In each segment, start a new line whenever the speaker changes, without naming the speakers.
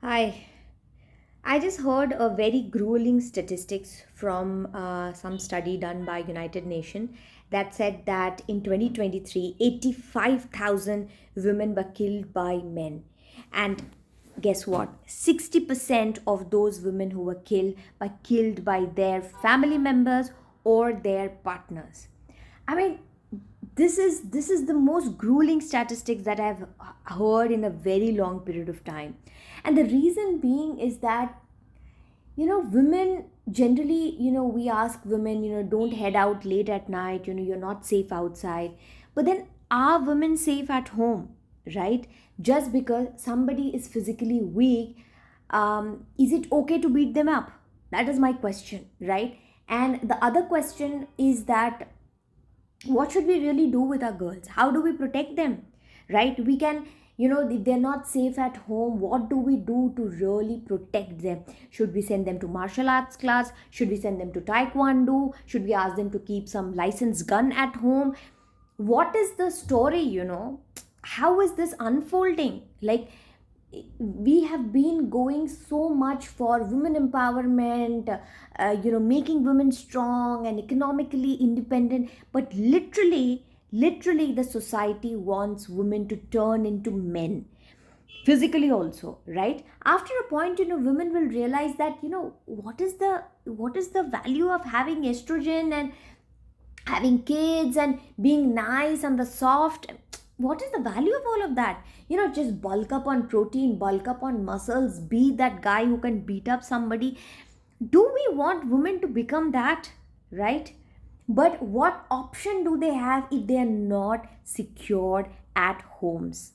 Hi. I just heard a very grueling statistics from some study done by United Nations that said that in 2023, 85,000 women were killed by men. And guess what? 60% of those women who were killed by their family members or their partners. I mean, this is the most grueling statistics that I've heard in a very long period of time. And the reason being is that women generally, we ask women, don't head out late at night, you're not safe outside. But then are women safe at home, right? Just because somebody is physically weak, is it okay to beat them up? That is my question, right? And the other question is that what should we really do with our girls? How do we protect them? Right, we can, if they're not safe at home, what do we do to really protect them? Should we send them to martial arts class? Should we send them to taekwondo? Should we ask them to keep some licensed gun at home? What is the story? How is this unfolding? Like, we have been going so much for women empowerment, making women strong and economically independent, but literally the society wants women to turn into men physically also, right? After a point, women will realize that, what is the value of having estrogen and having kids and being nice and the soft. What is the value of all of that? Just bulk up on protein, bulk up on muscles, be that guy who can beat up somebody. Do we want women to become that, right? But what option do they have if they are not secured at homes?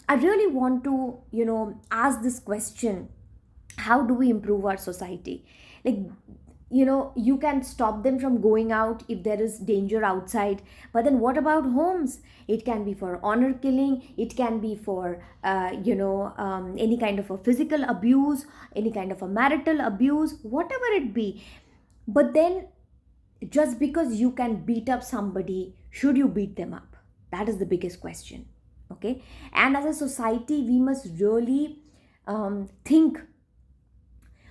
I really want to, ask this question. How do we improve our society? Like, you can stop them from going out if there is danger outside, but then what about homes? It can be for honor killing, it can be for any kind of a physical abuse, any kind of a marital abuse, whatever it be. But then, just because you can beat up somebody, should you beat them up? That is the biggest question. Okay. And as a society, we must really think,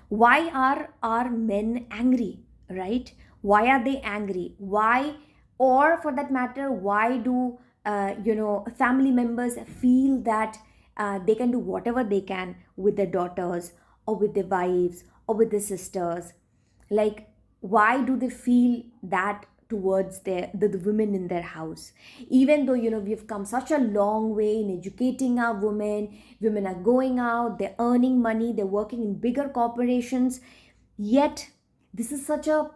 why are our men angry, right? Why are they angry? Why, or for that matter, why do family members feel that they can do whatever they can with their daughters or with their wives or with their sisters? Like, why do they feel that towards the women in their house? Even though, we've come such a long way in educating our women are going out, they're earning money, they're working in bigger corporations, yet this is such a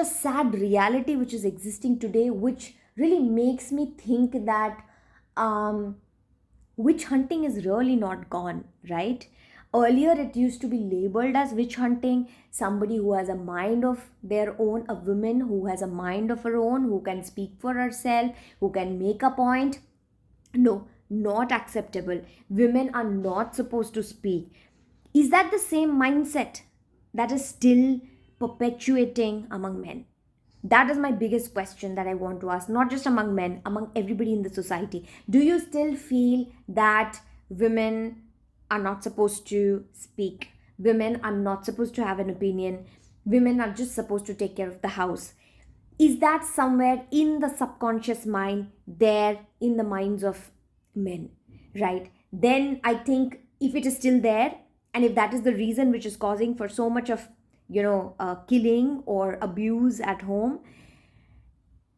sad reality which is existing today, which really makes me think that um witch hunting is really not gone, right? Earlier, it used to be labeled as witch hunting, somebody who has a mind of their own, a woman who has a mind of her own, who can speak for herself, who can make a point. No, not acceptable. Women are not supposed to speak. Is that the same mindset that is still perpetuating among men? That is my biggest question that I want to ask, not just among men, among everybody in the society. Do you still feel that women are not supposed to speak? Women are not supposed to have an opinion? Women are just supposed to take care of the house? Is that somewhere in the subconscious mind, there in the minds of men, right? Then I think, if it is still there, and if that is the reason which is causing for so much of killing or abuse at home,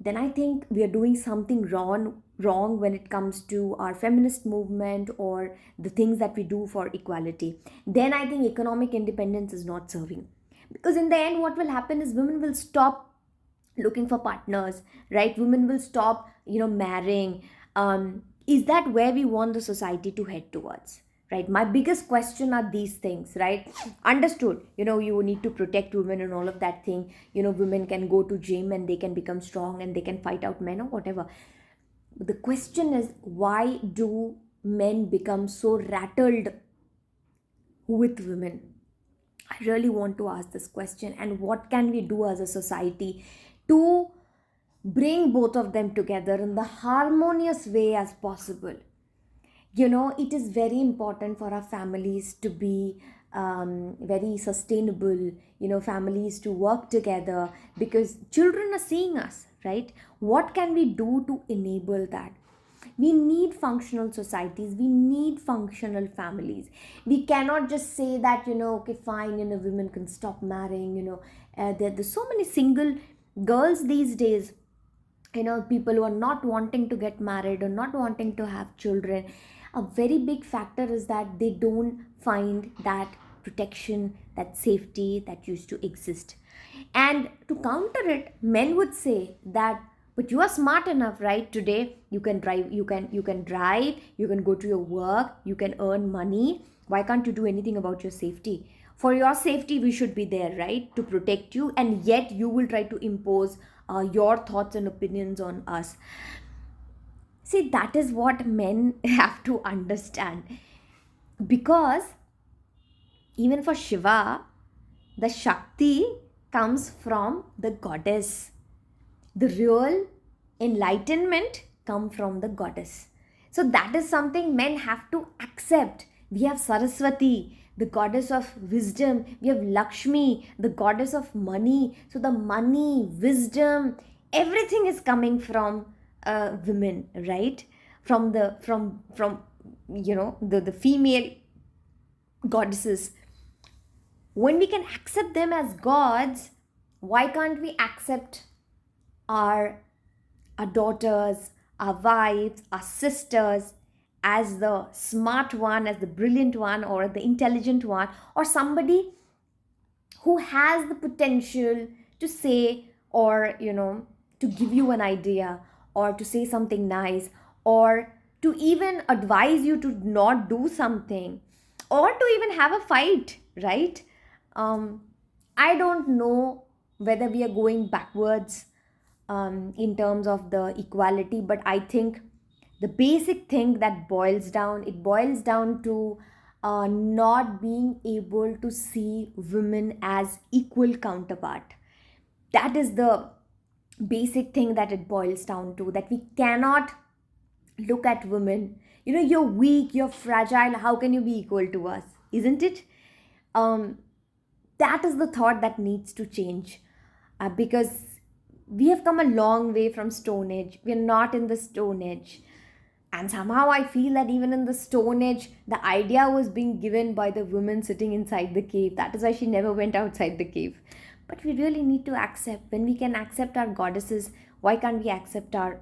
then I think we are doing something wrong when it comes to our feminist movement or the things that we do for equality. Then I think economic independence is not serving, because in the end, what will happen is women will stop looking for partners, right? Women will stop, marrying. Is that where we want the society to head towards? Right, my biggest question are these things, right? Understood, you need to protect women and all of that thing. Women can go to gym and they can become strong and they can fight out men or whatever. The question is, why do men become so rattled with women? I really want to ask this question, and what can we do as a society to bring both of them together in the harmonious way as possible? It is very important for our families to be very sustainable, families to work together, because children are seeing us, right? What can we do to enable that? We need functional societies, we need functional families. We cannot just say that, okay, fine, women can stop marrying. There's so many single girls these days, people who are not wanting to get married or not wanting to have children. A very big factor is that they don't find that protection, that safety that used to exist. And to counter it, men would say that, but you are smart enough, right? Today you can drive, you can drive, you can go to your work, you can earn money. Why can't you do anything about your safety? For your safety we should be there, right, to protect you, and yet you will try to impose your thoughts and opinions on us. See, that is what men have to understand, because even for Shiva, the Shakti comes from the goddess. The real enlightenment come from the goddess. So that is something men have to accept. We have Saraswati, the goddess of wisdom. We have Lakshmi, the goddess of money. So the money, wisdom, everything is coming from women, right? From the female goddesses. When we can accept them as gods, why can't we accept our daughters, our wives, our sisters as the smart one, as the brilliant one, or the intelligent one, or somebody who has the potential to say, or to give you an idea, or to say something nice, or to even advise you to not do something, or to even have a fight, right? I don't know whether we are going backwards in terms of the equality, but I think the basic thing that boils down to not being able to see women as equal counterpart. That is the basic thing that it boils down to, that we cannot look at women, you're weak, you're fragile, how can you be equal to us, isn't it? um that is the thought that needs to change, because we have come a long way from stone age. We're not in the stone age, and somehow I feel that even in the stone age the idea was being given by the woman sitting inside the cave. That is why she never went outside the cave. But we really need to accept. When we can accept our goddesses, why can't we accept our